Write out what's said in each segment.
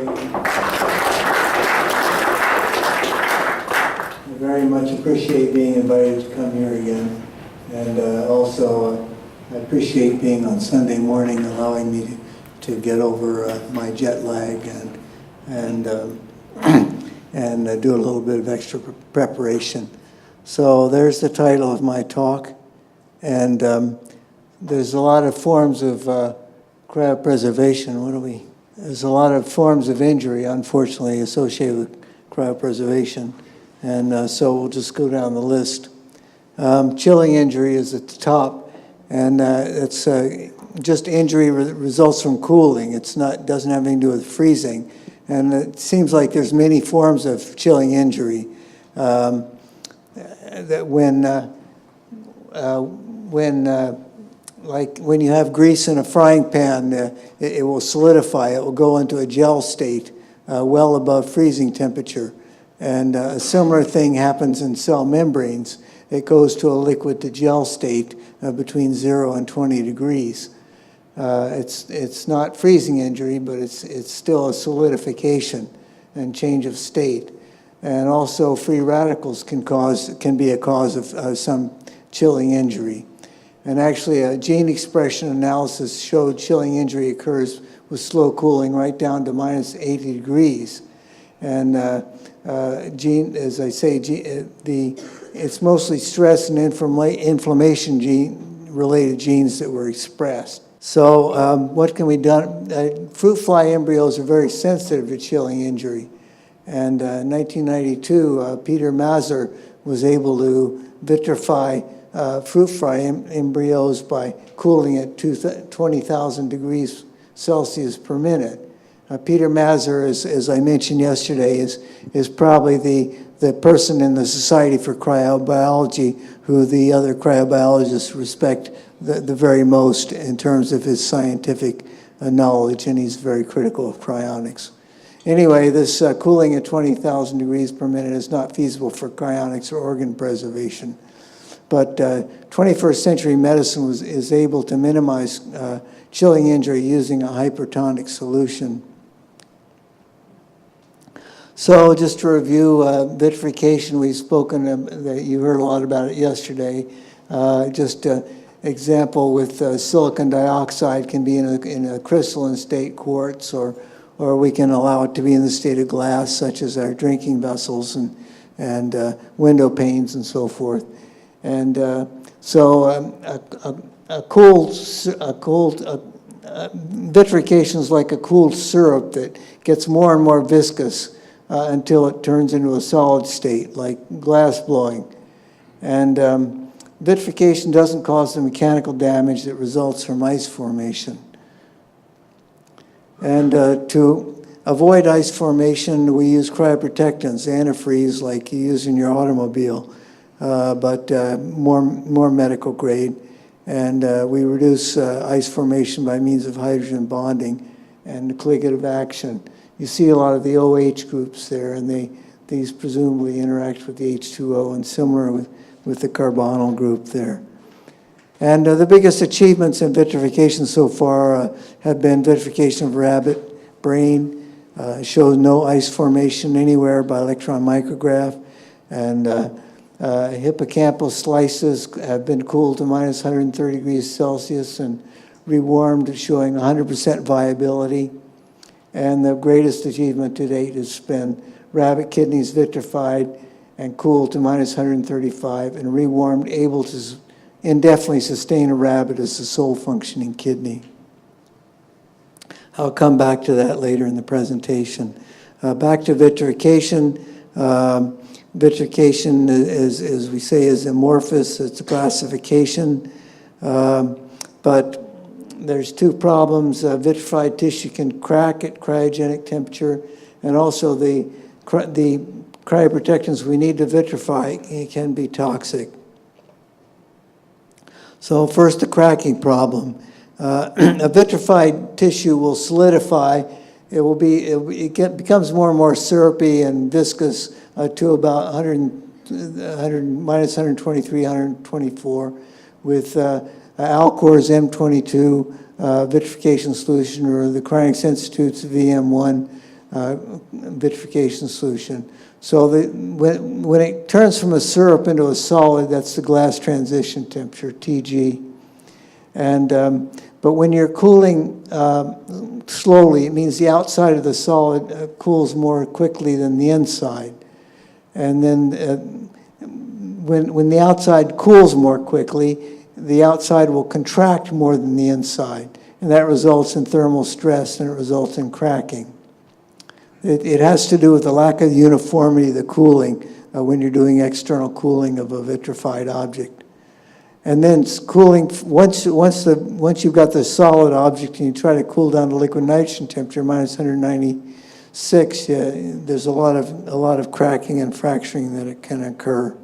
I very much appreciate being invited to come here again. And also, I appreciate being on Sunday morning, allowing me to get over my jet lag and do a little bit of extra preparation. So there's the title of my talk. And there's a lot of forms of cryopreservation. There's a lot of forms of injury, unfortunately, associated with cryopreservation. And so we'll just go down the list. Chilling injury is at the top, and it's just injury results from cooling. Doesn't have anything to do with freezing. And it seems like there's many forms of chilling injury. That when you have grease in a frying pan, it will solidify. It will go into a gel state well above freezing temperature. And a similar thing happens in cell membranes. It goes to a liquid to gel state between 0 and 20 degrees. It's not freezing injury, but it's still a solidification and change of state. And also free radicals can be a cause of some chilling injury. And actually a gene expression analysis showed chilling injury occurs with slow cooling right down to minus 80 degrees. And as I say, it's mostly stress and inflammation related genes that were expressed. So what can we do? Fruit fly embryos are very sensitive to chilling injury. And in 1992, Peter Mazur was able to vitrify fruit fly embryos by cooling at 20,000 degrees Celsius per minute. Peter Mazur, as I mentioned yesterday, is probably the person in the Society for Cryobiology who the other cryobiologists respect the very most in terms of his scientific knowledge, and he's very critical of cryonics. Anyway, this cooling at 20,000 degrees per minute is not feasible for cryonics or organ preservation. But 21st century medicine is able to minimize chilling injury using a hypertonic solution. So just to review, vitrification, we've spoken, you heard a lot about it yesterday. Just an example with silicon dioxide can be in a crystalline state, quartz, or we can allow it to be in the state of glass, such as our drinking vessels and window panes and so forth. And vitrification is like a cooled syrup that gets more and more viscous until it turns into a solid state, like glass blowing. And vitrification doesn't cause the mechanical damage that results from ice formation. And to avoid ice formation, we use cryoprotectants, antifreeze, like you use in your automobile, but more medical grade. And we reduce ice formation by means of hydrogen bonding and colligative action. You see a lot of the OH groups there, and these presumably interact with the H2O, and similar with the carbonyl group there. And the biggest achievements in vitrification so far have been vitrification of rabbit brain. Shows no ice formation anywhere by electron micrograph. And hippocampal slices have been cooled to minus 130 degrees Celsius and rewarmed, showing 100% viability. And the greatest achievement to date has been rabbit kidneys vitrified and cooled to minus 135 and rewarmed, able to indefinitely sustain a rabbit as the sole functioning kidney. I'll come back to that later in the presentation. Back to vitrification. Vitrification, as we say, is amorphous. It's a classification. But there's two problems. Vitrified tissue can crack at cryogenic temperature, and also the cryoprotectants we need to vitrify can be toxic. So first, the cracking problem. A vitrified tissue will solidify. It becomes more and more syrupy and viscous to about minus 123, 124 with Alcor's M22 vitrification solution, or the Cryonics Institute's VM1 vitrification solution. So when it turns from a syrup into a solid, that's the glass transition temperature, TG. And, but when you're cooling slowly, it means the outside of the solid cools more quickly than the inside. And then when the outside cools more quickly, the outside will contract more than the inside. And that results in thermal stress, and it results in cracking. It has to do with the lack of uniformity of the cooling when you're doing external cooling of a vitrified object. And then cooling, once you've got the solid object and you try to cool down to liquid nitrogen temperature, minus 196, there's a lot of cracking and fracturing that it can occur.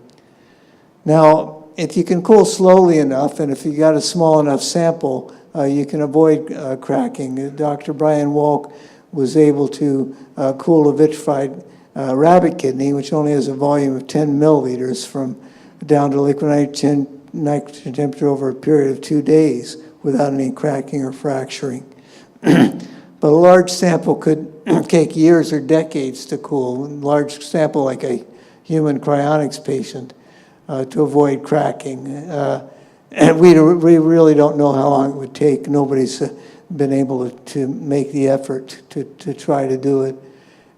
Now, if you can cool slowly enough, and if you got a small enough sample, you can avoid cracking. Dr. Brian Walk was able to cool a vitrified rabbit kidney, which only has a volume of 10 milliliters, from down to liquid nitrogen temperature over a period of 2 days without any cracking or fracturing. But a large sample could take years or decades to cool, a large sample like a human cryonics patient, to avoid cracking. And we really don't know how long it would take. Nobody's been able to make the effort to try to do it.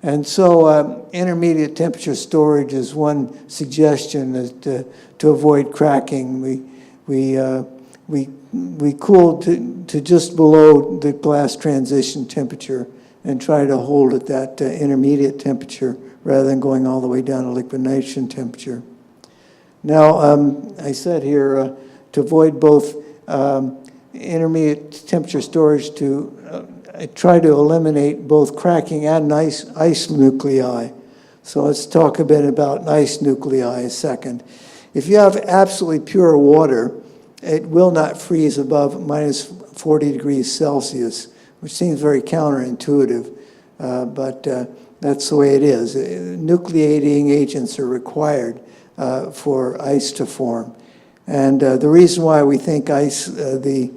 And so intermediate temperature storage is one suggestion to avoid cracking. We cool to just below the glass transition temperature and try to hold at that intermediate temperature rather than going all the way down to liquid nitrogen temperature. Now, I said here to avoid both intermediate temperature storage, to try to eliminate both cracking and ice nuclei. So let's talk a bit about ice nuclei a second. If you have absolutely pure water, it will not freeze above minus 40 degrees Celsius, which seems very counterintuitive, but that's the way it is. Nucleating agents are required for ice to form. And the reason why we think ice, the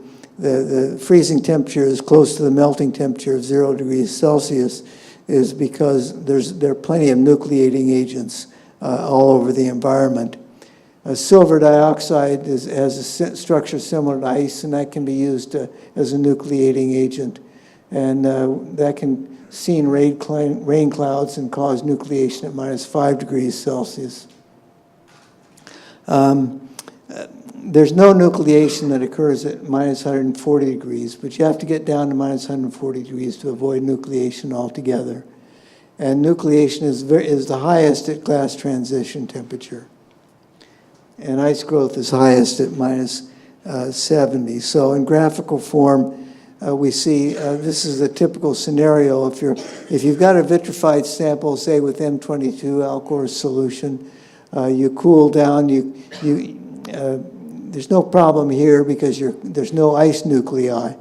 freezing temperature is close to the melting temperature of 0 degrees Celsius is because there are plenty of nucleating agents all over the environment. Silver dioxide has a structure similar to ice, and that can be used as a nucleating agent. And that can seen rain clouds and cause nucleation at minus 5 degrees Celsius. There's no nucleation that occurs at minus 140 degrees, but you have to get down to minus 140 degrees to avoid nucleation altogether. And nucleation is the highest at glass transition temperature. And ice growth is highest at minus 70. So in graphical form, we see this is a typical scenario. If you've got a vitrified sample, say with M22 Alcor solution, you cool down. There's no problem here because there's no ice nuclei,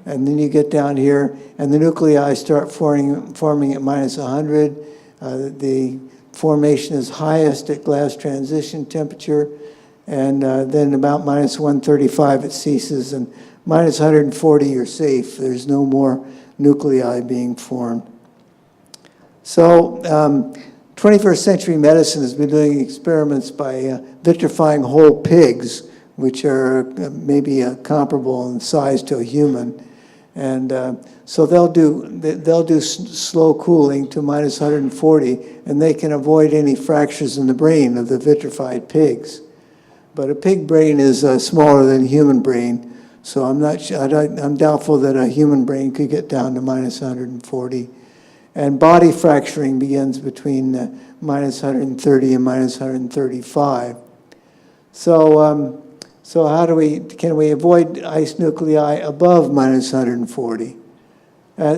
and then you get down here, and the nuclei start forming at minus 100. The formation is highest at glass transition temperature, and then about minus 135 it ceases, and minus 140 you're safe. There's no more nuclei being formed. So 21st century medicine has been doing experiments by vitrifying whole pigs, which are maybe comparable in size to a human. And so they'll do slow cooling to minus 140, and they can avoid any fractures in the brain of the vitrified pigs. But a pig brain is smaller than a human brain, so I'm doubtful that a human brain could get down to minus 140. And body fracturing begins between minus 130 and minus 135. So can we avoid ice nuclei above minus 140?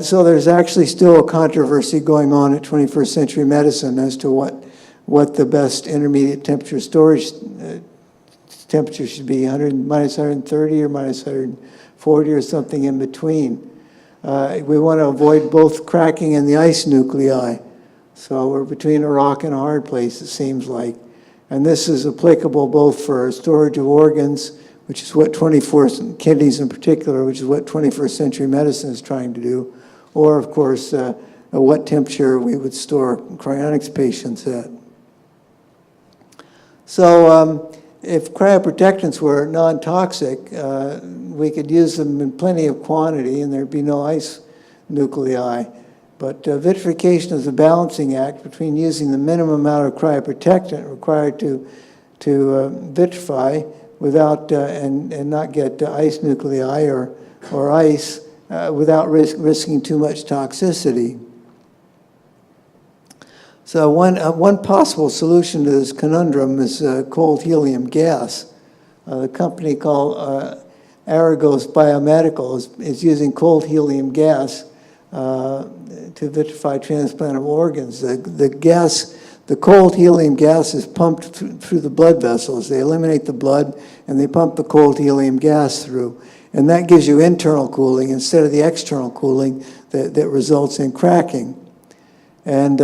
So there's actually still a controversy going on at 21st century medicine as to what the best intermediate temperature storage temperature should be, minus 130 or minus 140 or something in between. We want to avoid both cracking and the ice nuclei. So we're between a rock and a hard place, it seems like. And this is applicable both for storage of organs, which is what kidneys in particular, which is what 21st century medicine is trying to do, or of course what temperature we would store cryonics patients at. So if cryoprotectants were non-toxic, we could use them in plenty of quantity and there'd be no ice nuclei. But vitrification is a balancing act between using the minimum amount of cryoprotectant required to vitrify without and not get ice nuclei or ice without risking too much toxicity. So one possible solution to this conundrum is cold helium gas. A company called Aragos Biomedical is using cold helium gas to vitrify transplantable organs. The cold helium gas is pumped through the blood vessels. They eliminate the blood and they pump the cold helium gas through. And that gives you internal cooling instead of the external cooling that results in cracking. And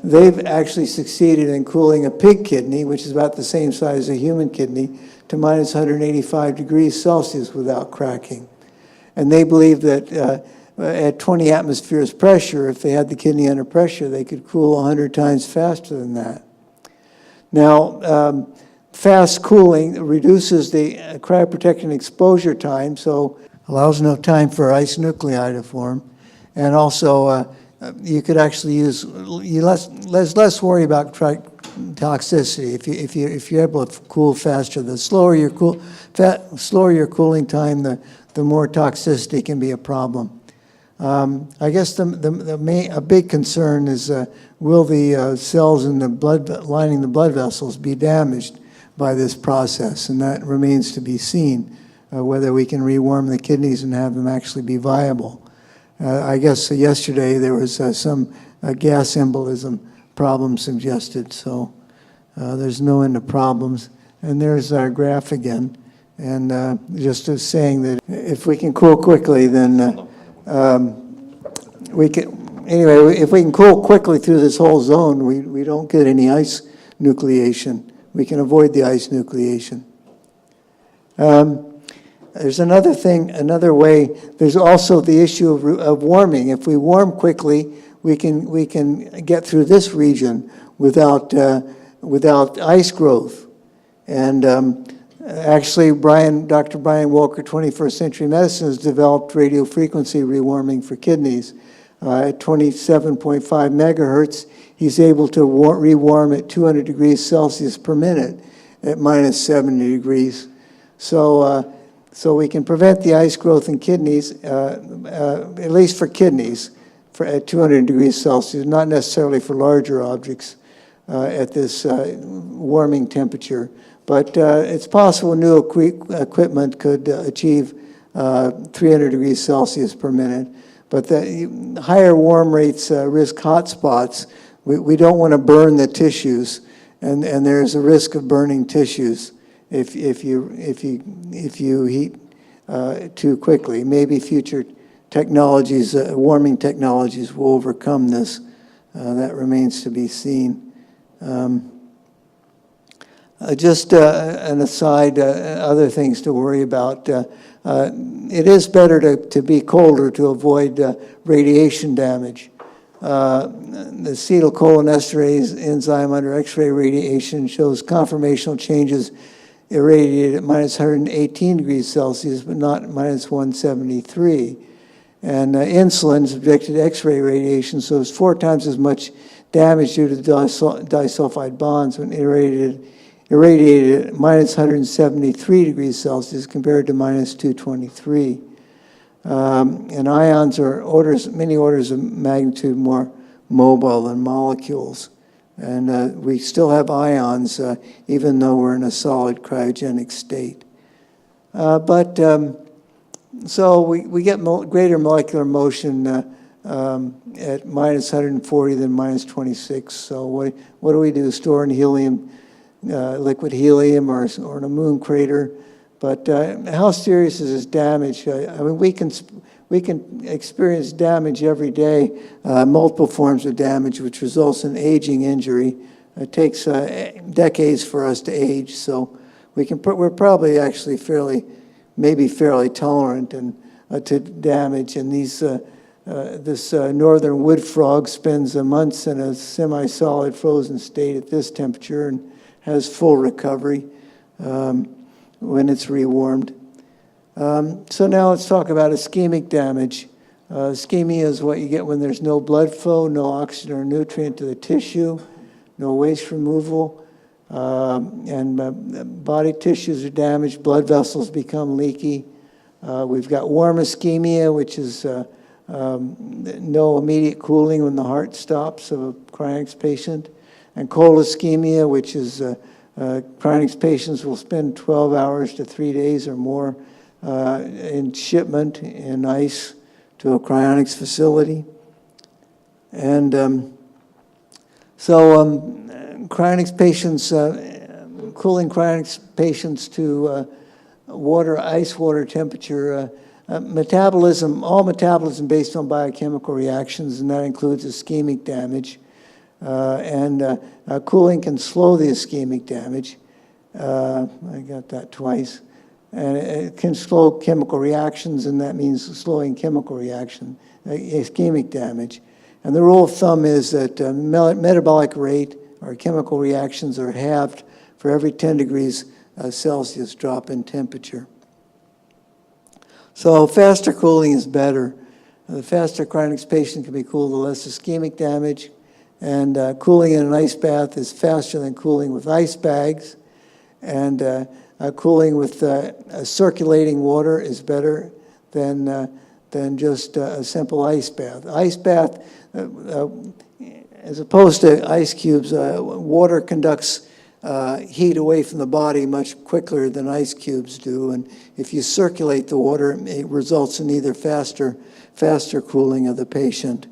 they've actually succeeded in cooling a pig kidney, which is about the same size as a human kidney, to minus 185 degrees Celsius without cracking. And they believe that at 20 atmospheres pressure, if they had the kidney under pressure, they could cool 100 times faster than that. Now, fast cooling reduces the cryoprotectant exposure time, so allows no time for ice nuclei to form. And also, you could actually use less worry about toxicity if you're able to cool faster. The slower your cooling time, the more toxicity can be a problem. I guess a big concern is will the cells in the blood lining the blood vessels be damaged by this process, and that remains to be seen whether we can rewarm the kidneys and have them actually be viable. I guess yesterday there was some gas embolism problem suggested, so there's no end of problems. And there's our graph again. And just as saying that if we can cool quickly, then we can, anyway, if we can cool quickly through this whole zone, we don't get any ice nucleation. We can avoid the ice nucleation. There's another thing, another way. There's also the issue of warming. If we warm quickly, we can get through this region without ice growth. And actually, Dr. Brian Wolker, 21st Century Medicine, has developed radiofrequency rewarming for kidneys. At 27.5 megahertz, he's able to rewarm at 200 degrees Celsius per minute at minus 70 degrees. So we can prevent the ice growth in kidneys, at least for kidneys, at 200 degrees Celsius, not necessarily for larger objects at this warming temperature. But it's possible new equipment could achieve 300 degrees Celsius per minute. But the higher warm rates risk hot spots. We don't want to burn the tissues, and there's a risk of burning tissues if you heat too quickly. Maybe future technologies, warming technologies, will overcome this. That remains to be seen. Just an aside, other things to worry about. It is better to be colder to avoid radiation damage. The acetylcholinesterase enzyme under X-ray radiation shows conformational changes irradiated at minus 118 degrees Celsius, but not minus 173. And insulin is subjected to X-ray radiation, so it's 4 times as much damage due to disulfide bonds when irradiated at minus 173 degrees Celsius compared to minus 223. And ions are many orders of magnitude more mobile than molecules. And we still have ions even though we're in a solid cryogenic state. So we get greater molecular motion at minus 140 than minus 26. So what do we do? Store in helium, liquid helium, or in a moon crater? But how serious is this damage? I mean, we can experience damage every day, multiple forms of damage, which results in aging injury. It takes decades for us to age, so we're probably actually fairly tolerant to damage. And these This northern wood frog spends months in a semi-solid frozen state at this temperature and has full recovery when it's rewarmed. So now let's talk about ischemic damage. Ischemia is what you get when there's no blood flow, no oxygen or nutrient to the tissue, no waste removal, and body tissues are damaged, blood vessels become leaky. We've got warm ischemia, which is no immediate cooling when the heart stops of a cryonics patient, and cold ischemia, which is cryonics patients will spend 12 hours to 3 days or more in shipment in ice to a cryonics facility. And cryonics patients, cooling cryonics patients to ice water temperature, metabolism, all metabolism based on biochemical reactions, and that includes ischemic damage. Cooling can slow the ischemic damage. I got that twice. And it can slow chemical reactions, and that means slowing chemical reaction, ischemic damage. And the rule of thumb is that metabolic rate or chemical reactions are halved for every 10 degrees Celsius drop in temperature. So faster cooling is better. The faster cryonics patient can be cooled, the less ischemic damage. And cooling in an ice bath is faster than cooling with ice bags. And cooling with circulating water is better than just a simple ice bath. Ice bath, as opposed to ice cubes, water conducts heat away from the body much quicker than ice cubes do. And if you circulate the water, it results in either faster cooling of the patient.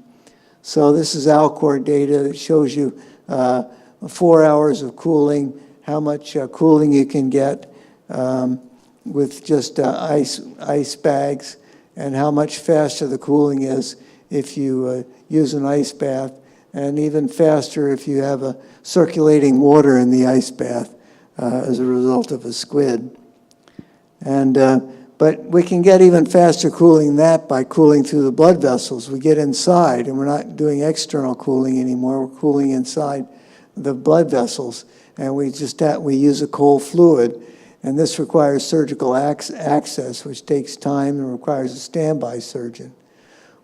So this is Alcor data that shows you 4 hours of cooling, how much cooling you can get with just ice bags, and how much faster the cooling is if you use an ice bath, and even faster if you have circulating water in the ice bath as a result of a squid. But we can get even faster cooling than that by cooling through the blood vessels. We get inside, and we're not doing external cooling anymore. We're cooling inside the blood vessels, and we use a cold fluid. And this requires surgical access, which takes time and requires a standby surgeon.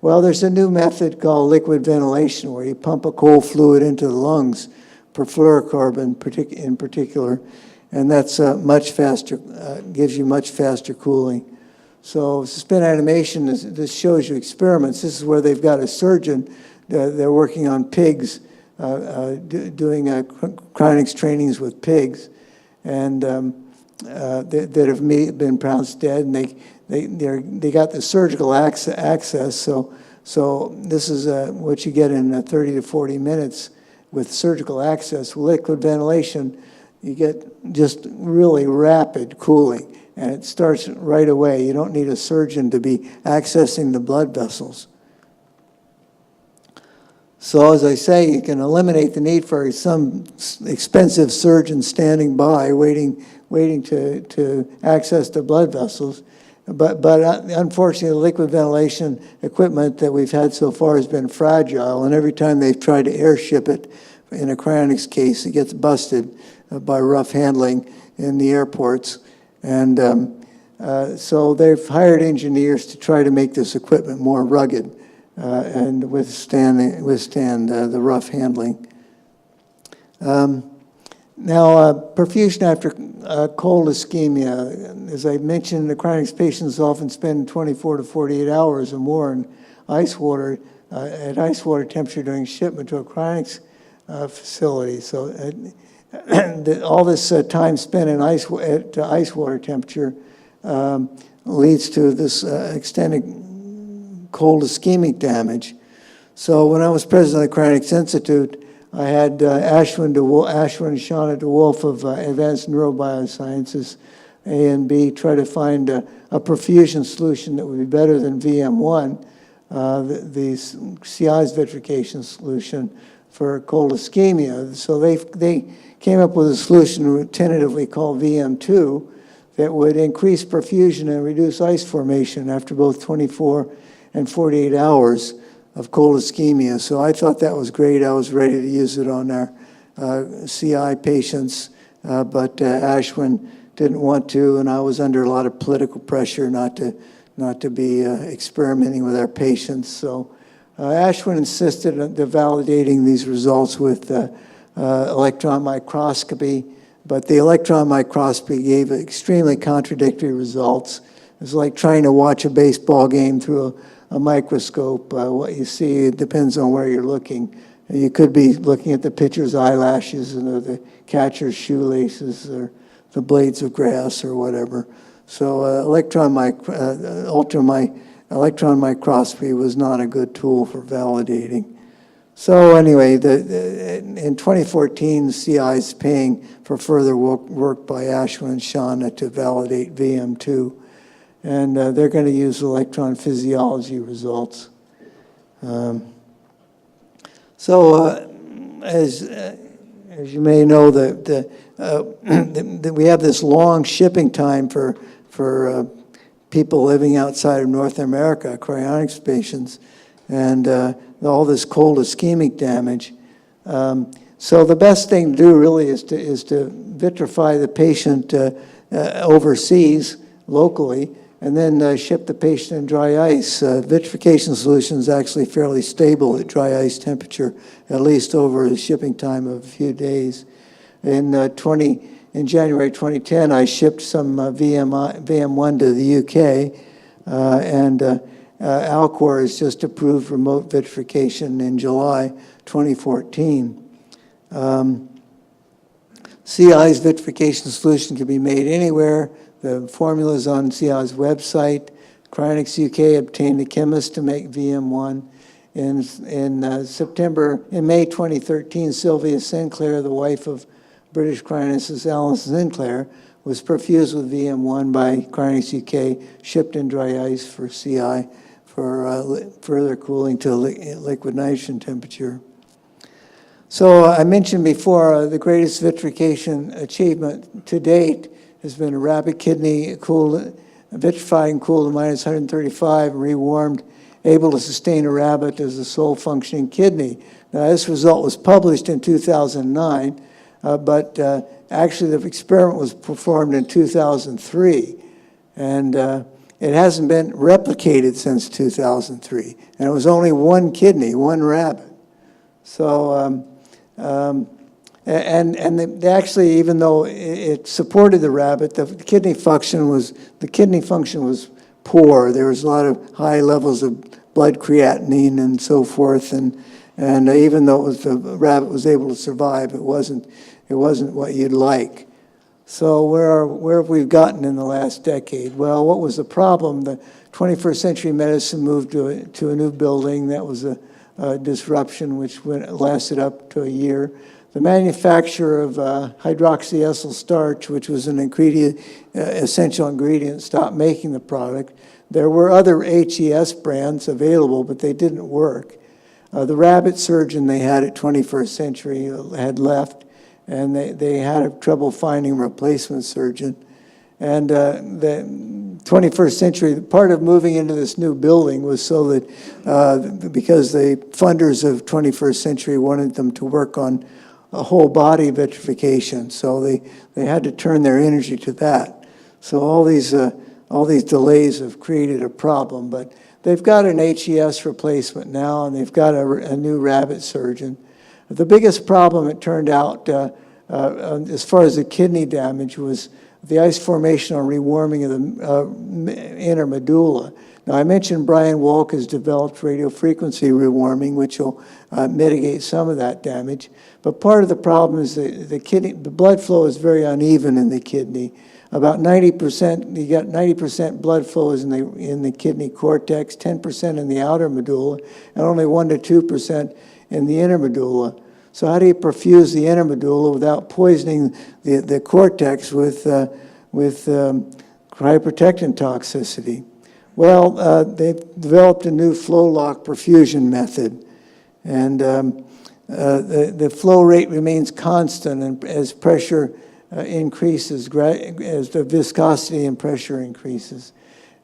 Well, there's a new method called liquid ventilation, where you pump a cold fluid into the lungs, perfluorocarbon in particular, and that's much faster, gives you much faster cooling. So spin animation, this shows you experiments. This is where they've got a surgeon, they're working on pigs, doing cryonics trainings with pigs, and that have been pronounced dead, and they got the surgical access. So this is what you get in 30 to 40 minutes with surgical access. With liquid ventilation, you get just really rapid cooling, and it starts right away. You don't need a surgeon to be accessing the blood vessels. So as I say, you can eliminate the need for some expensive surgeon standing by waiting to access the blood vessels. But unfortunately, the liquid ventilation equipment that we've had so far has been fragile, and every time they've tried to airship it in a cryonics case, it gets busted by rough handling in the airports. And so they've hired engineers to try to make this equipment more rugged and withstand the rough handling. Now, perfusion after cold ischemia. As I mentioned, the cryonics patients often spend 24 to 48 hours or more in ice water, at ice water temperature during shipment to a cryonics facility. So all this time spent in ice water temperature leads to this extended cold ischemic damage. So when I was president of the Cryonics Institute, I had Ashwin and Shauna DeWolf of Advanced Neurobiosciences, A and B, try to find a perfusion solution that would be better than VM1, the CI's vitrification solution for cold ischemia. So they came up with a solution tentatively called VM2 that would increase perfusion and reduce ice formation after both 24 and 48 hours. cold ischemia. So I thought that was great. I was ready to use it on our CI patients, but Ashwin didn't want to, and I was under a lot of political pressure not to be experimenting with our patients. So Ashwin insisted on validating these results with electron microscopy, but the electron microscopy gave extremely contradictory results. It's like trying to watch a baseball game through a microscope. What you see, it depends on where you're looking. You could be looking at the pitcher's eyelashes or the catcher's shoelaces or the blades of grass or whatever. So electron microscopy was not a good tool for validating. So anyway, in 2014, the CI is paying for further work by Ashwin and Shana to validate VM2. And they're going to use electron physiology results. As you may know, we have this long shipping time for people living outside of North America, cryonics patients, and all this cold ischemic damage. So the best thing to do really is to vitrify the patient overseas, locally, and then ship the patient in dry ice. Vitrification solution is actually fairly stable at dry ice temperature, at least over a shipping time of a few days. In January 2010, I shipped some VM1 to the UK, and Alcor has just approved remote vitrification in July 2014. CI's vitrification solution can be made anywhere. The formula is on CI's website. Cryonics UK obtained a chemist to make VM1. In May 2013, Sylvia Sinclair, the wife of British cryonicist Alan Sinclair, was perfused with VM1 by Cryonics UK, shipped in dry ice for CI for further cooling to liquid nitrogen temperature. So I mentioned before the greatest vitrification achievement to date has been a rabbit kidney vitrified and cooled to minus 135 and rewarmed, able to sustain a rabbit as a sole functioning kidney. Now this result was published in 2009, but actually the experiment was performed in 2003, and it hasn't been replicated since 2003, and it was only one kidney, one rabbit. So, they actually, even though it supported the rabbit, the kidney function was poor. There was a lot of high levels of blood creatinine and so forth, and even though the rabbit was able to survive, it wasn't what you'd like. So where have we gotten in the last decade? Well, what was the problem? The 21st century medicine moved to a new building. That was a disruption which lasted up to a year. The manufacture of hydroxyethyl starch, which was an essential ingredient, stopped making the product. There were other HES brands available, but they didn't work. The rabbit surgeon they had at 21st century had left, and they had trouble finding a replacement surgeon. And the 21st century, part of moving into this new building was so that, because the funders of 21st century wanted them to work on a whole body vitrification, so they had to turn their energy to that. So all these delays have created a problem, but they've got an HES replacement now, and they've got a new rabbit surgeon. The biggest problem, it turned out, as far as the kidney damage, was the ice formation or rewarming of the inner medulla. Now, I mentioned Brian Wolk has developed radiofrequency rewarming, which will mitigate some of that damage. But part of the problem is the blood flow is very uneven in the kidney. About 90%, you got 90% blood flow is in the kidney cortex, 10% in the outer medulla, and only 1 to 2% in the inner medulla. So how do you perfuse the inner medulla without poisoning the cortex with cryoprotectant toxicity? Well, they've developed a new flow lock perfusion method, and the flow rate remains constant, and as pressure increases, as the viscosity and pressure increases.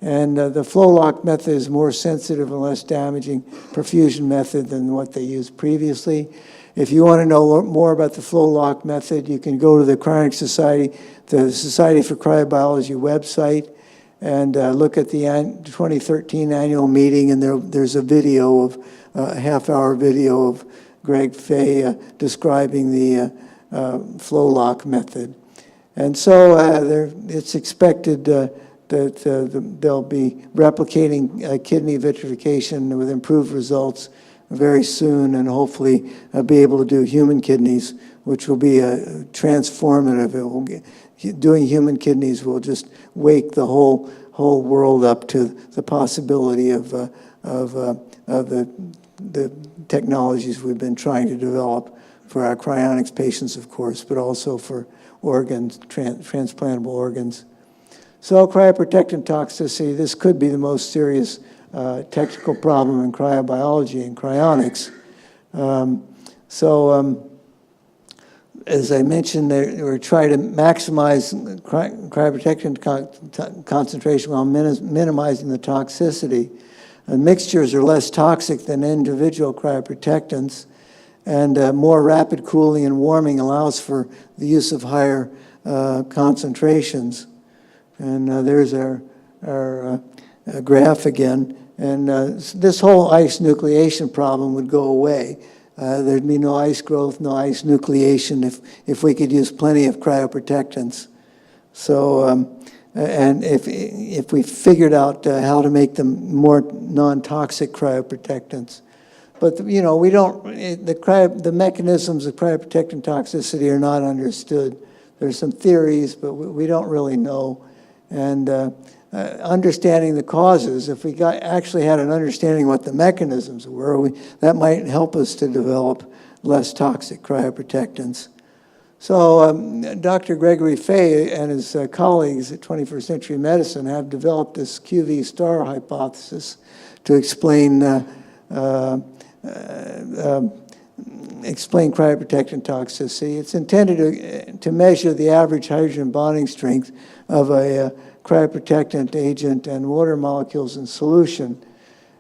And the flow lock method is more sensitive and less damaging perfusion method than what they used previously. If you want to know more about the flow lock method, you can go to the Cryonics Society, the Society for Cryobiology website, and look at the 2013 annual meeting, and there's a video of a half-hour video of Greg Fay describing the flow lock method. And so it's expected that they'll be replicating kidney vitrification with improved results very soon, and hopefully be able to do human kidneys, which will be transformative. Doing human kidneys will just wake the whole world up to the possibility of the technologies we've been trying to develop for our cryonics patients, of course, but also for organs, transplantable organs. So cryoprotectant toxicity, this could be the most serious technical problem in cryobiology and cryonics. As I mentioned, we're trying to maximize cryoprotectant concentration while minimizing the toxicity. Mixtures are less toxic than individual cryoprotectants, and more rapid cooling and warming allows for the use of higher concentrations. And there's our graph again. And this whole ice nucleation problem would go away. There'd be no ice growth, no ice nucleation if we could use plenty of cryoprotectants. So, and if we figured out how to make them more non-toxic cryoprotectants. But we don't. The mechanisms of cryoprotectant toxicity are not understood. There's some theories, but we don't really know. And understanding the causes, if we actually had an understanding what the mechanisms were, that might help us to develop less toxic cryoprotectants. So Dr. Gregory Fay and his colleagues at 21st Century Medicine have developed this QV star hypothesis to explain cryoprotectant toxicity. It's intended to measure the average hydrogen bonding strength of a cryoprotectant agent and water molecules in solution.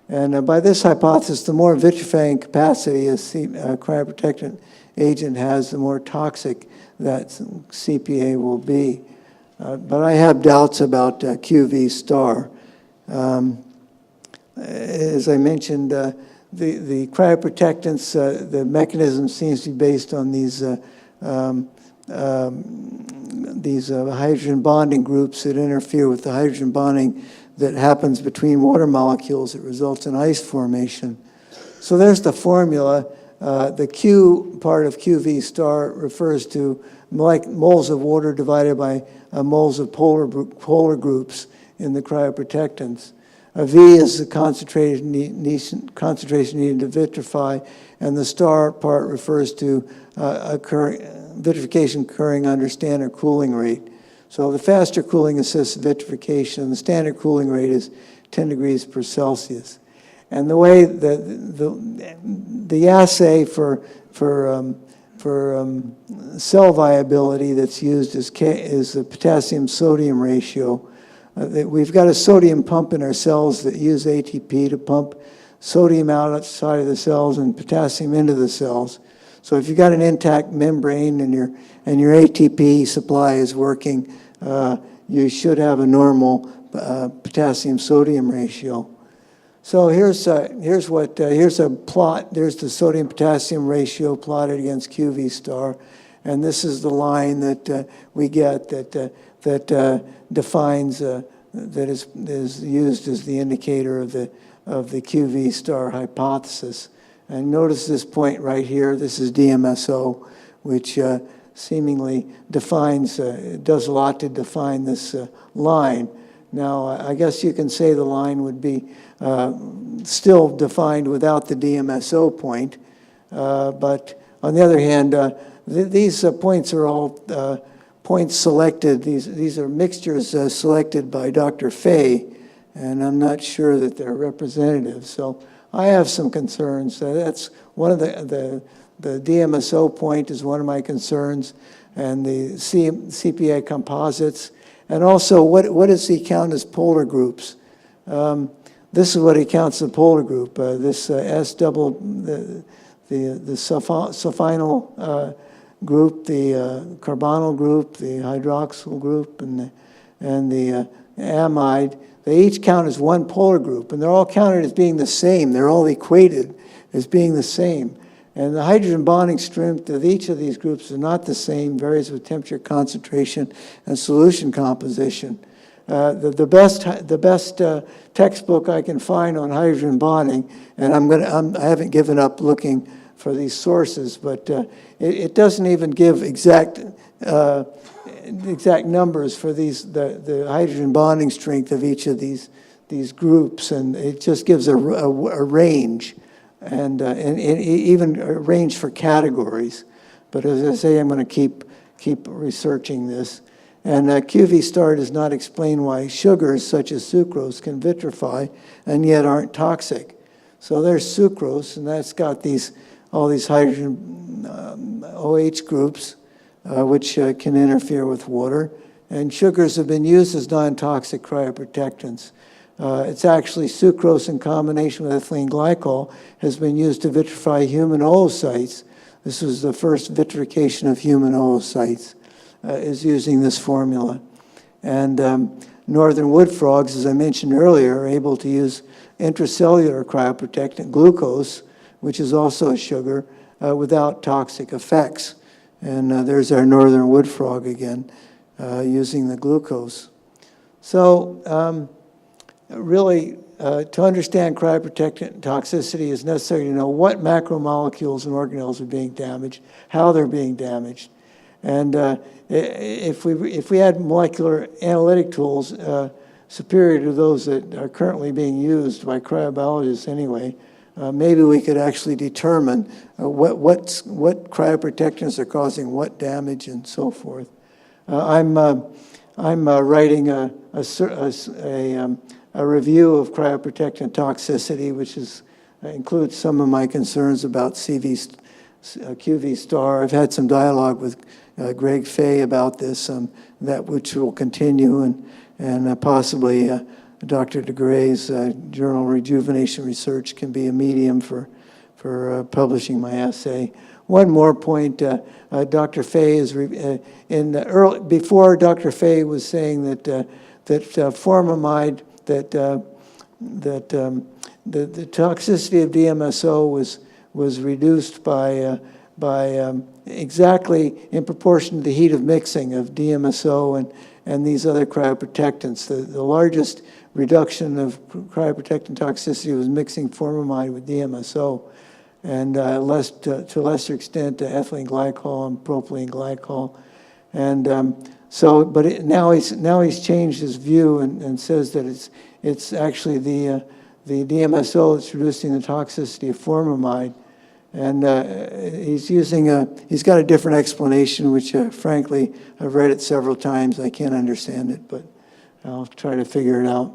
And by this hypothesis, the more vitrifying capacity a cryoprotectant agent has, the more toxic that CPA will be. But I have doubts about QV star. As I mentioned, the cryoprotectants, the mechanism seems to be based on these hydrogen bonding groups that interfere with the hydrogen bonding that happens between water molecules that results in ice formation. So there's the formula. The Q part of QV star refers to moles of water divided by moles of polar groups in the cryoprotectants. V is the concentration needed to vitrify, and the star part refers to vitrification occurring under standard cooling rate. So the faster cooling assists vitrification. The standard cooling rate is 10 degrees per Celsius. And the way the assay for cell viability that's used is the potassium-sodium ratio. We've got a sodium pump in our cells that use ATP to pump sodium outside of the cells and potassium into the cells. So if you've got an intact membrane and your ATP supply is working, you should have a normal potassium-sodium ratio. So here's a plot. There's the sodium-potassium ratio plotted against QV star, and this is the line that we get that defines that is used as the indicator of the QV star hypothesis. And notice this point right here. This is DMSO, which seemingly defines, does a lot to define this line. Now, I guess you can say the line would be still defined without the DMSO point, but on the other hand, these points are all points selected. These are mixtures selected by Dr. Fay, and I'm not sure that they're representative. So I have some concerns. That's one of the DMSO point is one of my concerns, and the CPA composites, and also what does he count as polar groups? This is what he counts the polar group. This S double, the sulfonyl group, the carbonyl group, the hydroxyl group, and the amide. They each count as one polar group, and they're all counted as being the same. They're all equated as being the same. And the hydrogen bonding strength of each of these groups is not the same, varies with temperature, concentration, and solution composition. The best textbook I can find on hydrogen bonding, and I haven't given up looking for these sources, but it doesn't even give exact numbers for the hydrogen bonding strength of each of these groups, and it just gives a range, and even a range for categories. But as I say, I'm going to keep researching this. And QV star does not explain why sugars such as sucrose can vitrify and yet aren't toxic. So there's sucrose, and that's got all these hydrogen OH groups, which can interfere with water. And sugars have been used as non-toxic cryoprotectants. It's actually sucrose in combination with ethylene glycol has been used to vitrify human oocytes. This was the first vitrification of human oocytes. Is using this formula. And northern wood frogs, as I mentioned earlier, are able to use intracellular cryoprotectant glucose, which is also a sugar, without toxic effects. And there's our northern wood frog again, using the glucose. So really, to understand cryoprotectant toxicity is necessary to know what macromolecules and organelles are being damaged, how they're being damaged. And if we had molecular analytic tools superior to those that are currently being used by cryobiologists anyway, maybe we could actually determine what cryoprotectants are causing what damage and so forth. I'm writing a review of cryoprotectant toxicity, which includes some of my concerns about QV star. I've had some dialogue with Greg Fay about this, which will continue, and possibly Dr. DeGray's journal Rejuvenation Research can be a medium for publishing my essay. One more point, Dr. Fay is before Dr. Fay was saying that formamide, that the toxicity of DMSO was reduced by exactly in proportion to the heat of mixing of DMSO and these other cryoprotectants. The largest reduction of cryoprotectant toxicity was mixing formamide with DMSO, and to a lesser extent ethylene glycol and propylene glycol. And now he's changed his view and says that it's actually the DMSO that's reducing the toxicity of formamide. And he's got a different explanation, which frankly, I've read it several times. I can't understand it, but I'll try to figure it out.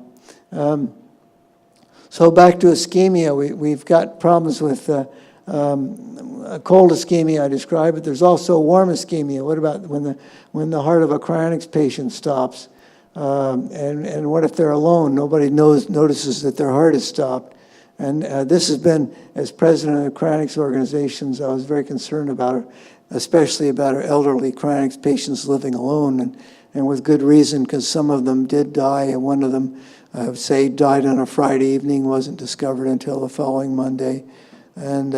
So back to ischemia, we've got problems with a cold ischemia, I described it. There's also warm ischemia. What about when the heart of a cryonics patient stops? And what if they're alone? Nobody notices that their heart has stopped. And this has been, as president of cryonics organizations, I was very concerned about it, especially about our elderly cryonics patients living alone, and with good reason, because some of them did die, and one of them, say, died on a Friday evening, wasn't discovered until the following Monday, and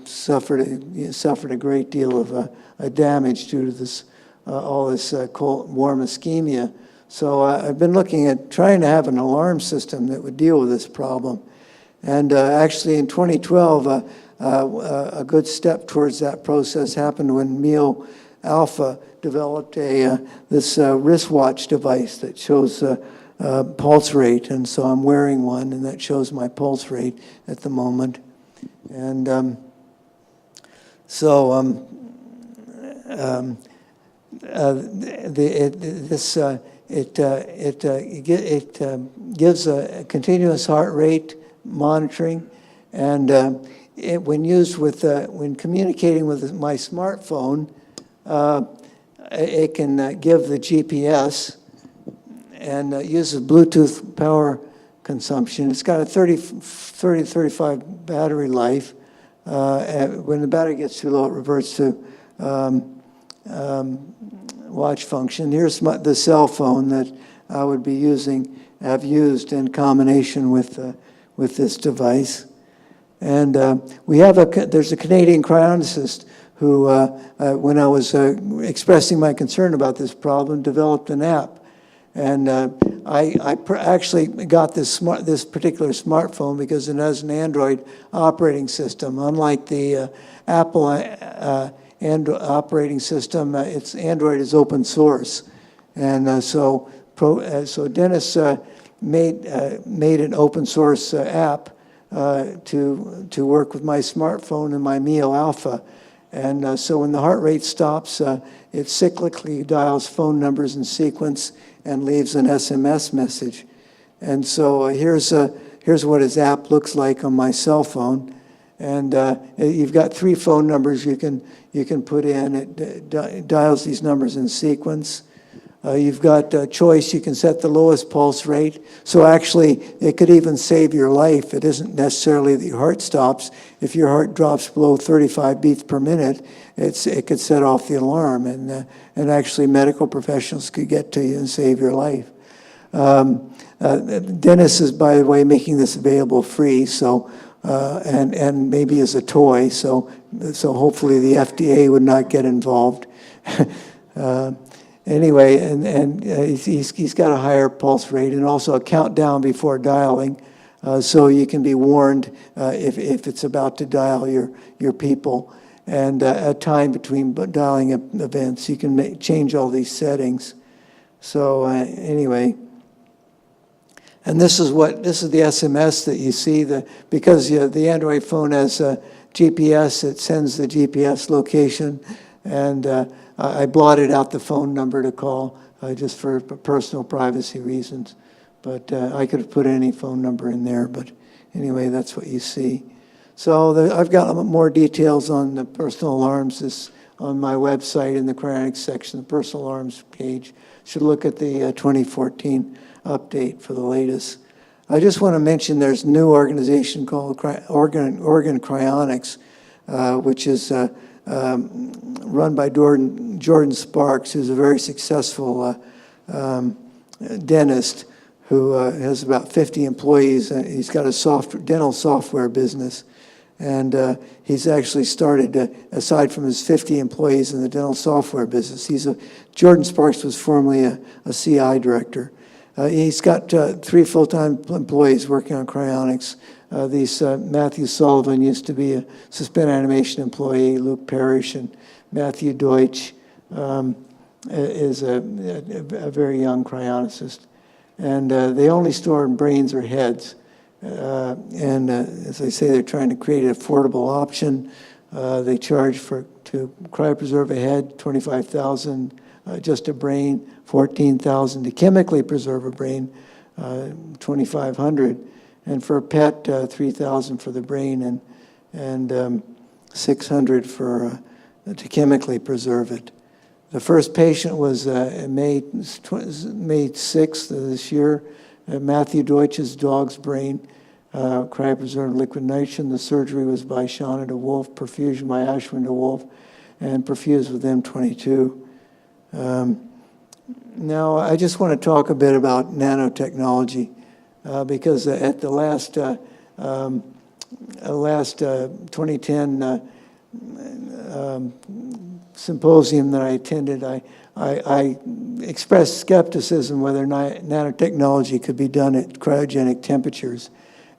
suffered a great deal of damage due to this all this cold, warm ischemia. So I've been looking at trying to have an alarm system that would deal with this problem. And actually in 2012, a good step towards that process happened when Mio Alpha developed this wristwatch device that shows pulse rate. And so I'm wearing one, and that shows my pulse rate at the moment. And it gives a continuous heart rate monitoring, and when used when communicating with my smartphone, it can give the GPS, and uses Bluetooth power consumption. It's got a 30 to 35 battery life. When the battery gets too low, it reverts to watch function. Here's the cell phone that I would be have used in combination with this device. And there's a Canadian cryonicist who, when I was expressing my concern about this problem, developed an app. And I actually got this particular smartphone because it has an Android operating system. Unlike the Apple Android operating system, Android is open source. And so Dennis made an open source app to work with my smartphone and my Mio Alpha. And so when the heart rate stops, it cyclically dials phone numbers in sequence and leaves an SMS message. And so here's what his app looks like on my cell phone. And you've got 3 phone numbers you can put in. It dials these numbers in sequence. You've got a choice. You can set the lowest pulse rate. So actually, it could even save your life. It isn't necessarily that your heart stops. If your heart drops below 35 beats per minute, it could set off the alarm. And actually, medical professionals could get to you and save your life. Dennis is, by the way, making this available free. So and maybe as a toy. So hopefully the FDA would not get involved. Anyway, and he's got a higher pulse rate and also a countdown before dialing, so you can be warned if it's about to dial your people, and a time between dialing events. You can change all these settings. So anyway, and this is the SMS that you see. Because the Android phone has GPS, it sends the GPS location, and I blotted out the phone number to call just for personal privacy reasons. But I could have put any phone number in there. But anyway, that's what you see. So I've got more details on the personal alarms on my website in the Cryonics section, the personal alarms page. Should look at the 2014 update for the latest. I just want to mention there's a new organization called Oregon Cryonics, which is run by Jordan Sparks, who's a very successful dentist who has about 50 employees. He's got a dental software business. And he's actually started, aside from his 50 employees in the dental software business, Jordan Sparks was formerly a CI director. He's got 3 full-time employees working on cryonics. Matthew Sullivan used to be a suspended animation employee. Luke Parrish and Matthew Deutsch is a very young cryonicist. And they only store in brains or heads. As I say, they're trying to create an affordable option. They charge to cryopreserve a head, $25,000, just a brain, $14,000. To chemically preserve a brain, $2,500. And for a PET, $3,000 for the brain and $600 to chemically preserve it. The first patient was May 6th of this year. Matthew Deutsch's dog's brain, cryopreserved liquid nitrogen. The surgery was by Shauna DeWolf, perfusion by Ashwin DeWolf, and perfused with M22. Now, I just want to talk a bit about nanotechnology because at the last 2010 symposium that I attended, I expressed skepticism whether nanotechnology could be done at cryogenic temperatures.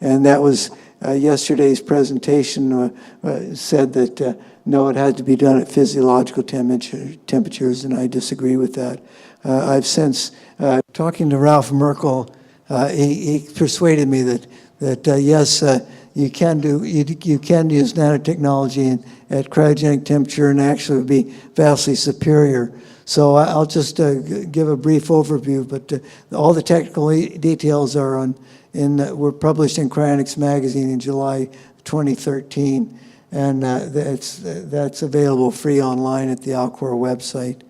And that was yesterday's presentation said that no, it had to be done at physiological temperatures, and I disagree with that. I've since, talking to Ralph Merkel, he persuaded me that yes, you can use nanotechnology at cryogenic temperature and actually would be vastly superior. So I'll just give a brief overview, but all the technical details are were published in Cryonics magazine in July 2013, and that's available free online at the Alcor website.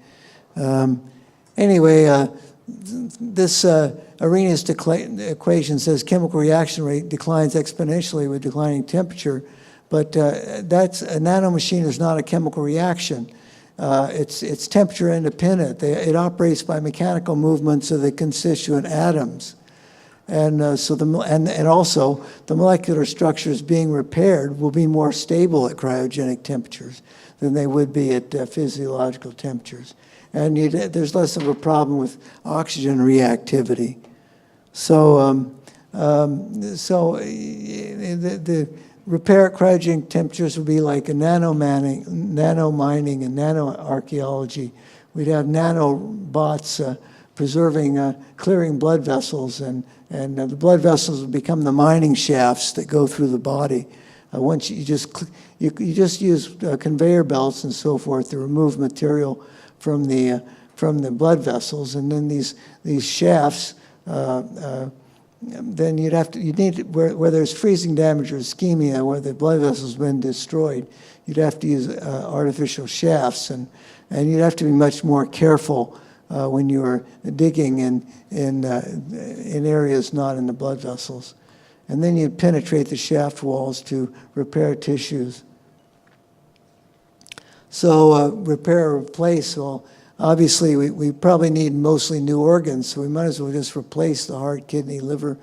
Anyway, this Arrhenius equation says chemical reaction rate declines exponentially with declining temperature, but that's a nanomachine is not a chemical reaction. It's temperature independent. It operates by mechanical movements of the constituent atoms. And and also the molecular structures being repaired will be more stable at cryogenic temperatures than they would be at physiological temperatures. And there's less of a problem with oxygen reactivity. So, the repair at cryogenic temperatures would be like a nano-mining and nano-archaeology. We'd have nanobots preserving, clearing blood vessels, and the blood vessels would become the mining shafts that go through the body. Once you just use conveyor belts and so forth to remove material from the blood vessels, and then these shafts. Then you'd need where there's freezing damage or ischemia, where the blood vessel's been destroyed, you'd have to use artificial shafts, and you'd have to be much more careful when you are digging in areas not in the blood vessels. And then you'd penetrate the shaft walls to repair tissues. So repair or replace, well, obviously we probably need mostly new organs, so we might as well just replace the heart, kidney, liver,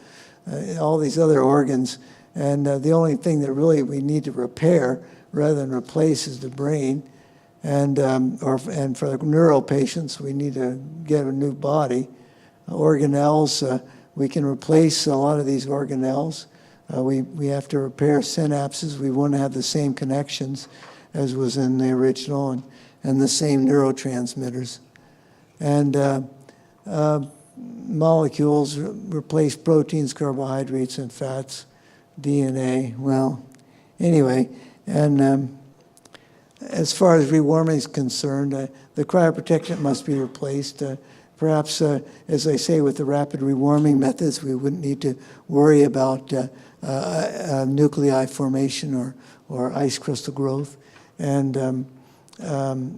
all these other organs. And the only thing that really we need to repair rather than replace is the brain. And for the neural patients, we need to get a new body. Organelles, we can replace a lot of these organelles. We have to repair synapses. We want to have the same connections as was in the original, and the same neurotransmitters. And molecules replace proteins, carbohydrates, and fats, DNA. Well, anyway, and as far as rewarming is concerned, the cryoprotectant must be replaced. Perhaps, as I say, with the rapid rewarming methods, we wouldn't need to worry about nuclei formation or ice crystal growth. And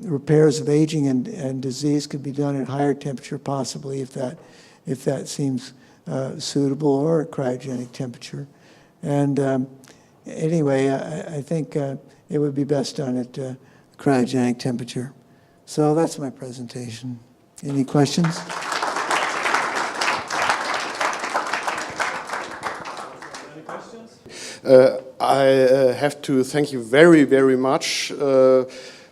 repairs of aging and disease could be done at higher temperature, possibly, if that seems suitable, or at cryogenic temperature. And anyway, I think it would be best done at cryogenic temperature. So that's my presentation. Any questions? Any questions? I have to thank you very, very much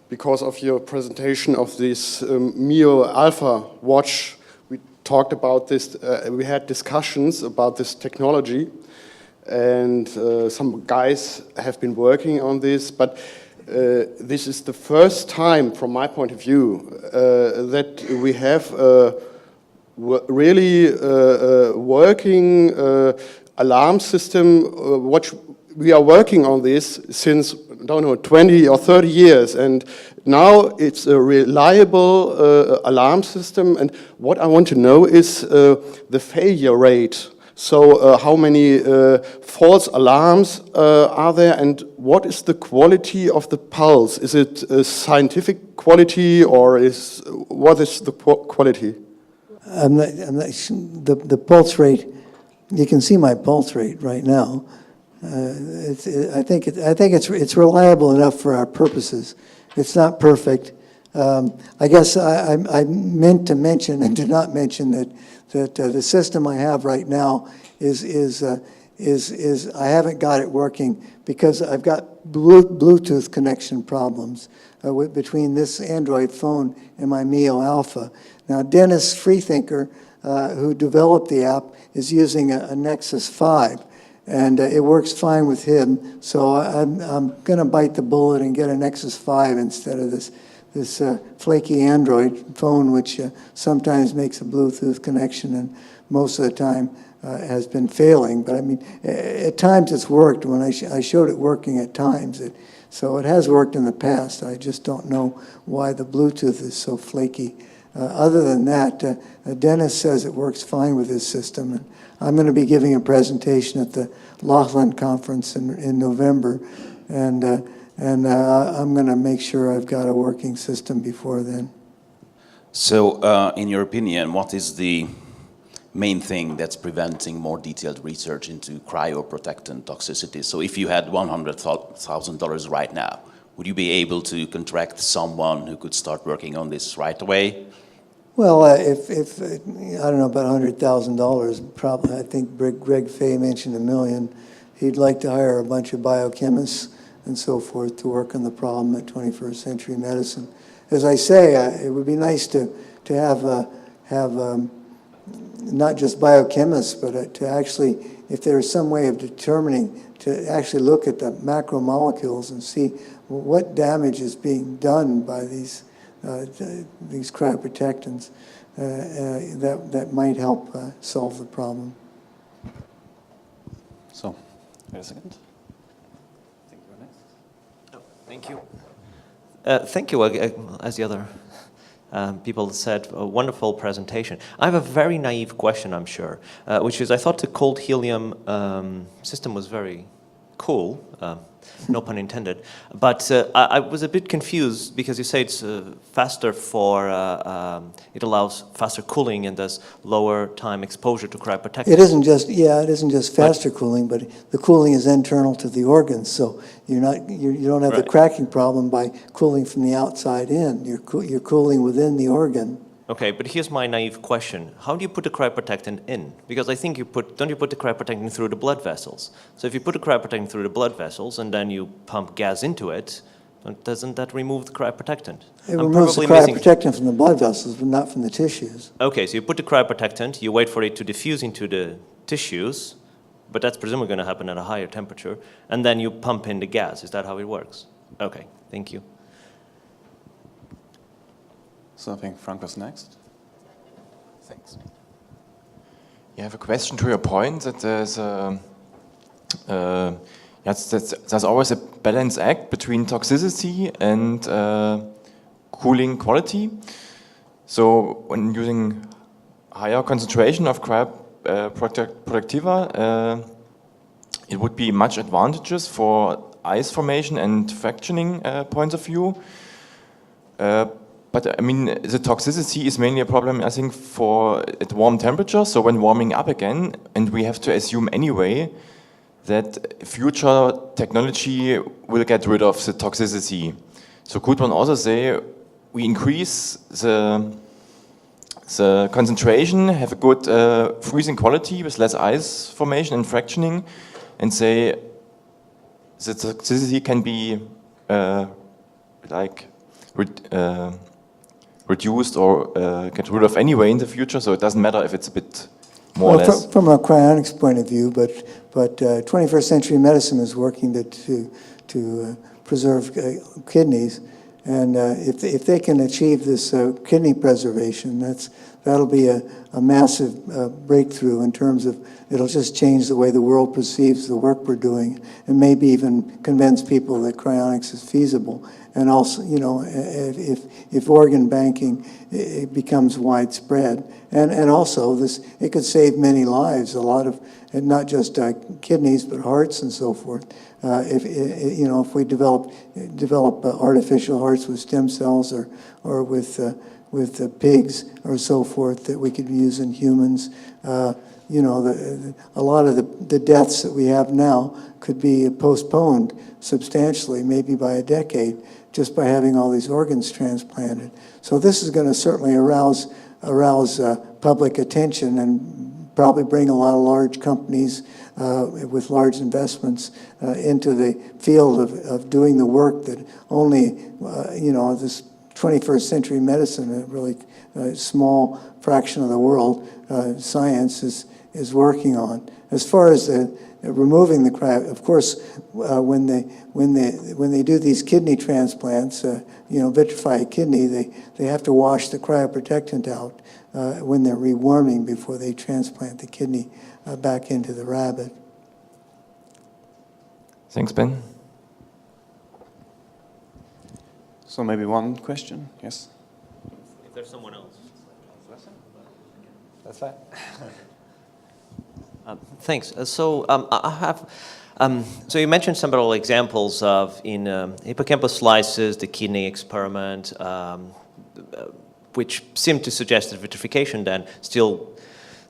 because of your presentation of this Mio Alpha watch. We talked about this, we had discussions about this technology, and some guys have been working on this, but this is the first time, from my point of view, that we have really working alarm system. What we are working on this since, I don't know, 20 or 30 years, and now it's a reliable alarm system. And what I want to know is the failure rate. So how many false alarms are there, and what is the quality of the pulse? Is it a scientific quality, or what is the quality? The pulse rate, you can see my pulse rate right now. I think it's reliable enough for our purposes. It's not perfect. I guess I meant to mention and did not mention that the system I have right now is I haven't got it working because I've got Bluetooth connection problems between this Android phone and my Mio Alpha. Now, Dennis Freethinker, who developed the app, is using a Nexus 5, and it works fine with him. So I'm going to bite the bullet and get a Nexus 5 instead of this flaky Android phone, which sometimes makes a Bluetooth connection and most of the time has been failing. But I mean, at times it's worked. When I showed it working at times, so it has worked in the past. I just don't know why the Bluetooth is so flaky. Other than that, Dennis says it works fine with his system. And I'm going to be giving a presentation at the Laughlin conference in November, and I'm going to make sure I've got a working system before then. So, in your opinion, what is the main thing that's preventing more detailed research into cryoprotectant toxicity? So if you had $100,000 right now, would you be able to contract someone who could start working on this right away? Well, if I don't know about $100,000, probably, I think Greg Fay mentioned $1 million. He'd like to hire a bunch of biochemists and so forth to work on the problem at 21st Century Medicine. As I say, it would be nice to have not just biochemists, but to actually, if there's some way of determining, to actually look at the macromolecules and see what damage is being done by these cryoprotectants, that might help solve the problem. So, wait a second. I think you're next. Oh, thank you. Thank you, as the other people said, a wonderful presentation. I have a very naive question, I'm sure, which is I thought the cold helium system was very cool, no pun intended, but I was a bit confused because you say it's faster for, it allows faster cooling and thus lower time exposure to cryoprotectant. It isn't just faster cooling, but the cooling is internal to the organs, so you don't have the cracking problem by cooling from the outside in. You're cooling within the organ. Okay, but here's my naive question. How do you put the cryoprotectant in? Because I think don't you put the cryoprotectant through the blood vessels? So if you put the cryoprotectant through the blood vessels and then you pump gas into it, doesn't that remove the cryoprotectant? It removes the cryoprotectant from the blood vessels, but not from the tissues. Okay, so you put the cryoprotectant, you wait for it to diffuse into the tissues, but that's presumably going to happen at a higher temperature, and then you pump in the gas. Is that how it works? Okay, thank you. So I think Frank was next. Thanks. Yeah, I have a question to your point that there's there's always a balance act between toxicity and cooling quality. So when using higher concentration of cryoprotectiva, it would be much advantageous for ice formation and fractioning points of view. But I mean, the toxicity is mainly a problem, I think, at warm temperatures. So when warming up again, and we have to assume anyway that future technology will get rid of the toxicity. So could one also say we increase the concentration, have a good freezing quality with less ice formation and fractioning, and say the toxicity can be reduced or get rid of anyway in the future, so it doesn't matter if it's a bit more or less. From a cryonics point of view, but 21st Century Medicine is working to preserve kidneys, and if they can achieve this kidney preservation, that'll be a massive breakthrough in terms of it'll just change the way the world perceives the work we're doing, and maybe even convince people that cryonics is feasible. And also, you know, if organ banking it becomes widespread, and also it could save many lives, a lot of, and not just kidneys but hearts and so forth. If we develop artificial hearts with stem cells or with pigs or so forth that we could use in humans, a lot of the deaths that we have now could be postponed substantially, maybe by a decade, just by having all these organs transplanted. So this is going to certainly arouse public attention and probably bring a lot of large companies with large investments into the field of doing the work that only, this 21st century medicine, a really small fraction of the world, science is working on. As far as removing the cryo, of course, when they do these kidney transplants, vitrify a kidney, they have to wash the cryoprotectant out when they're rewarming before they transplant the kidney back into the rabbit. Thanks, Ben. So maybe one question, yes? If there's someone else. That's right. Thanks. So I have. So you mentioned several examples of in hippocampus slices, the kidney experiment, which seemed to suggest that vitrification then still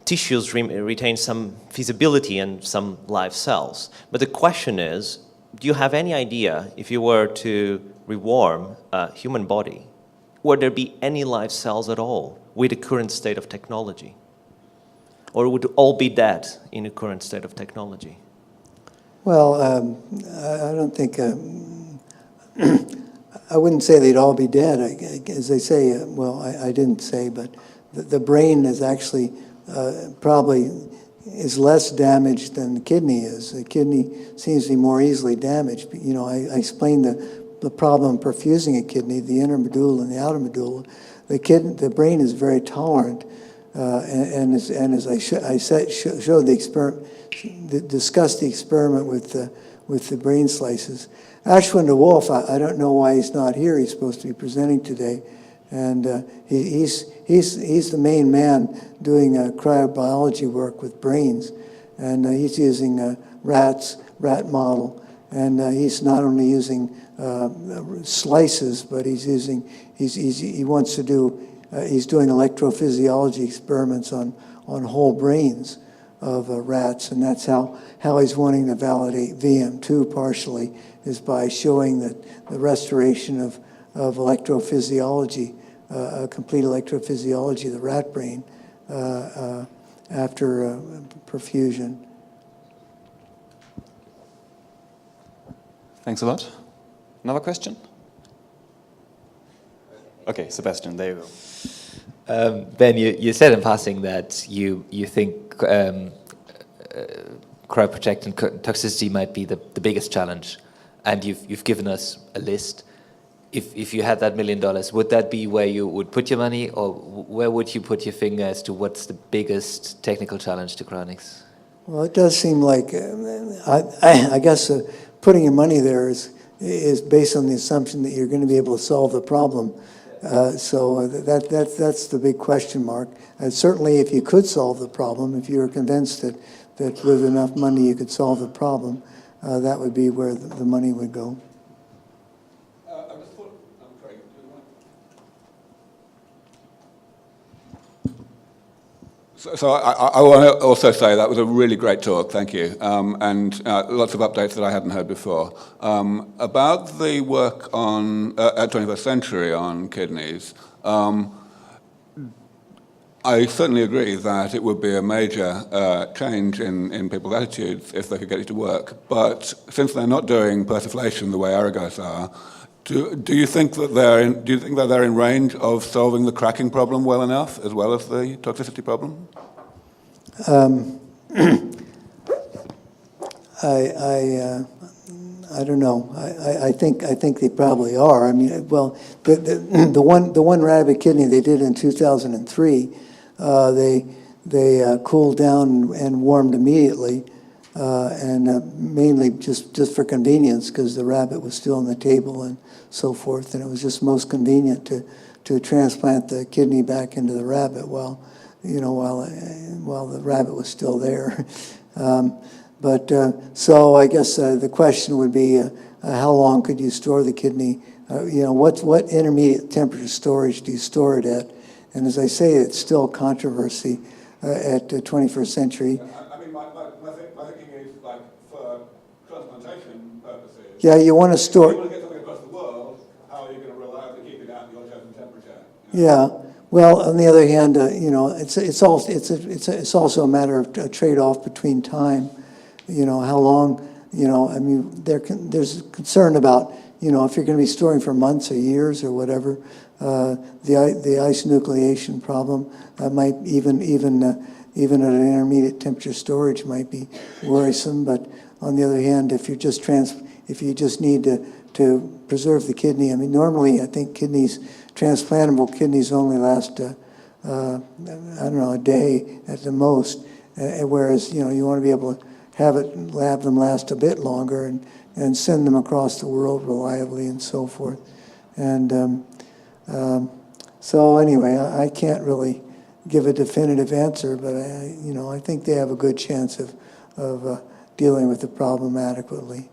tissues retain some feasibility and some live cells. But the question is, do you have any idea, if you were to rewarm a human body, would there be any live cells at all with the current state of technology? Or would all be dead in the current state of technology? Well, I don't think, I wouldn't say they'd all be dead. As they say, well, I didn't say, but the brain is actually probably is less damaged than the kidney is. The kidney seems to be more easily damaged. You know, I explained the problem perfusing a kidney, the inner medulla and the outer medulla. The brain is very tolerant, and as I showed the experiment, discussed the experiment with the brain slices. Ashwin de Wolf, I don't know why he's not here. He's supposed to be presenting today, and he's the main man doing cryobiology work with brains, and he's using rat model, and he's not only using slices, but he wants to do he's doing electrophysiology experiments on whole brains of rats, and that's how he's wanting to validate VM2 partially, is by showing that the restoration of electrophysiology, complete electrophysiology of the rat brain after perfusion. Thanks a lot. Another question? Okay, Sebastian, there you go. Ben, you said in passing that you think cryoprotectant toxicity might be the biggest challenge, and you've given us a list. If you had that $1 million, would that be where you would put your money, or where would you put your finger as to what's the biggest technical challenge to Cryonics? Well, it does seem like, I guess putting your money there is based on the assumption that you're going to be able to solve the problem. So that's the big question mark. Certainly, if you could solve the problem, if you were convinced that with enough money you could solve the problem, that would be where the money would go. So I want to also say that was a really great talk, thank you, and lots of updates that I hadn't heard before. About the work on at 21st Century on kidneys, I certainly agree that it would be a major change in people's attitudes if they could get it to work. But since they're not doing persiflation the way Aragos are, do you think that they're in range of solving the cracking problem well enough, as well as the toxicity problem? I don't know. I think they probably are. I mean, well, the one rabbit kidney they did in 2003, they cooled down and warmed immediately. And mainly just for convenience, because the rabbit was still on the table and so forth, and it was just most convenient to transplant the kidney back into the rabbit while the rabbit was still there. So I guess the question would be, how long could you store the kidney? What intermediate temperature storage do you store it at? And as I say, it's still controversy at 21st Century. Yeah, you want to store. If you want to get something across the world, how are you going to reliably keep it at your chosen temperature? Yeah. Well, on the other hand, it's also a matter of a trade-off between time. How long. I mean, there's concern about if you're going to be storing for months or years or whatever. The ice nucleation problem might even at an intermediate temperature storage might be worrisome. But on the other hand, if you just need to preserve the kidney, I mean, normally I think transplantable kidneys only last, I don't know, a day at the most, whereas, you want to be able to have them last a bit longer and send them across the world reliably and so forth. And so anyway, I can't really give a definitive answer, but I think they have a good chance of dealing with the problem adequately.